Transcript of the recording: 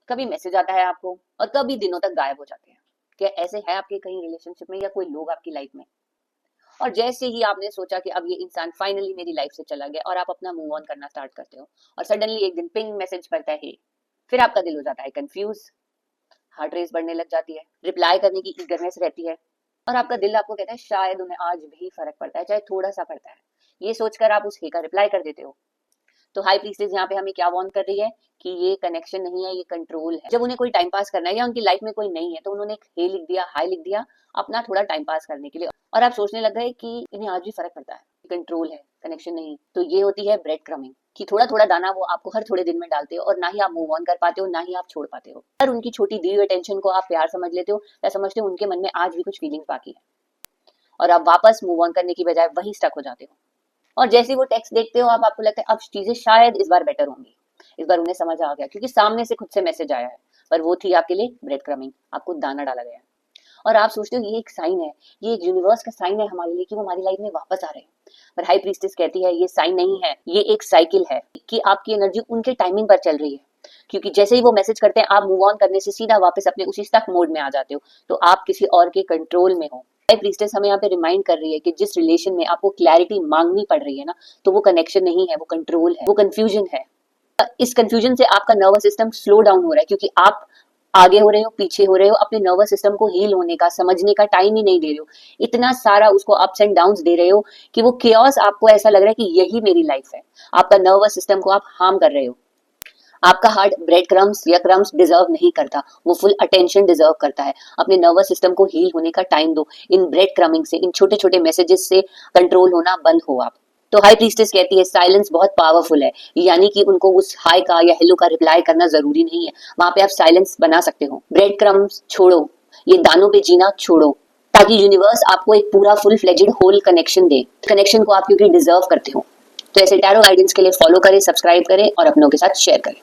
कभी मैसेज आता है आपको और कभी दिनों तक गायब हो जाते हैं। क्या ऐसे है आपके कहीं रिलेशनशिप में या कोई लोग आपकी लाइफ में? और जैसे ही आपने सोचा कि अब ये इंसान फाइनली मेरी लाइफ से चला गया और आप अपना मूव ऑन करना स्टार्ट करते हो और सडनली एक दिन पिंग मैसेज करता है, फिर आपका दिल हो जाता है कंफ्यूज, हार्ट रेस बढ़ने लग जाती है, रिप्लाई करने की ईगरनेस रहती है और आपका दिल आपको कहता है शायद उन्हें आज भी फर्क पड़ता है, चाहे थोड़ा सा पड़ता है। ये सोचकर आप उस हे का रिप्लाई कर देते हो। तो हाई प्रीस्टेस यहाँ पे हमें क्या वार्न कर रही है कि ये कनेक्शन नहीं है, ये कंट्रोल है। जब उन्हें कोई टाइम पास करना है या उनकी लाइफ में कोई नहीं है तो उन्होंने एक हे लिख दिया, हाई लिख दिया अपना थोड़ा टाइम पास करने के लिए, और आप सोचने लग गए कि इन्हें आज भी फर्क पड़ता है, कंट्रोल है, कनेक्शन नहीं। तो ये होती है ब्रेड क्रमिंग, कि थोड़ा थोड़ा दाना वो आपको हर थोड़े दिन में डालते हो और ना ही आप मूव ऑन कर पाते हो, ना ही आप छोड़ पाते हो। अगर उनकी छोटी दी हुई टेंशन को आप प्यार समझ लेते हो या समझते हो उनके मन में आज भी कुछ फीलिंग्स बाकी है और आप वापस मूव ऑन करने की बजाय वही स्टक हो जाते हो। और जैसे वो टेक्स्ट देखते हो आपको लगता है अब चीजें शायद इस बार बेटर होंगी, इस बार उन्हें समझ आ गया क्योंकि सामने से खुद से मैसेज आया है, पर वो थी आपके लिए ब्रेड क्रमिंग, आपको दाना डाला गया है। और आप सोचते हो ये एक साइन है, ये एक यूनिवर्स का साइन है हमारे लिए कि वो हमारी लाइफ में वापस आ रहे हैं। पर हाई प्रीस्टेस कहती है ये साइन नहीं है, ये एक साइकिल है कि आपकी एनर्जी उनके टाइमिंग पर चल रही है। क्योंकि जैसे ही वो मैसेज करते हैं आप मूव ऑन करने से सीधा वापस अपने उसी स्टक मोड में आ जाते हो, तो आप किसी और के कंट्रोल में हो। हाई प्रीस्टेस हमें यहाँ पे रिमाइंड कर रही है कि जिस रिलेशन में आपको क्लैरिटी मांगनी पड़ रही है ना, तो वो कनेक्शन नहीं है, वो कंट्रोल है, वो कंफ्यूजन है। इस कंफ्यूजन से आपका नर्वस सिस्टम स्लो डाउन हो रहा है क्योंकि आप आगे हो रहे हो, पीछे हो रहे हो, अपने नर्वस सिस्टम को हील होने का, समझने का टाइम ही नहीं दे रहे हो। इतना सारा उसको अप्स एंड डाउन्स दे रहे हो कि वो केओस आपको ऐसा लग रहा है कि यही मेरी लाइफ है। आपका नर्वस सिस्टम को आप हार्म कर रहे हो। आपका हार्ट ब्रेड क्रम्स या क्रम्स डिजर्व नहीं करता, वो फुल अटेंशन डिजर्व करता है। अपने नर्वस सिस्टम को हील होने का टाइम दो। इन ब्रेड क्रमिंग से, इन छोटे छोटे मैसेजेस से कंट्रोल होना बंद हो आप। तो हाई प्रीस्टेस कहती है साइलेंस बहुत पावरफुल है, यानी कि उनको उस हाई का या हेलो का रिप्लाई करना जरूरी नहीं है, वहां पे आप साइलेंस बना सकते हो। ब्रेड क्रम्स छोड़ो, ये दानों पे जीना छोड़ो, ताकि यूनिवर्स आपको एक पूरा फुल फ्लेजेड होल कनेक्शन दे, कनेक्शन को आप क्योंकि डिजर्व करते हो। तो ऐसे टैरो गाइडेंस के लिए फॉलो करें, सब्सक्राइब करें और अपनों के साथ शेयर करें।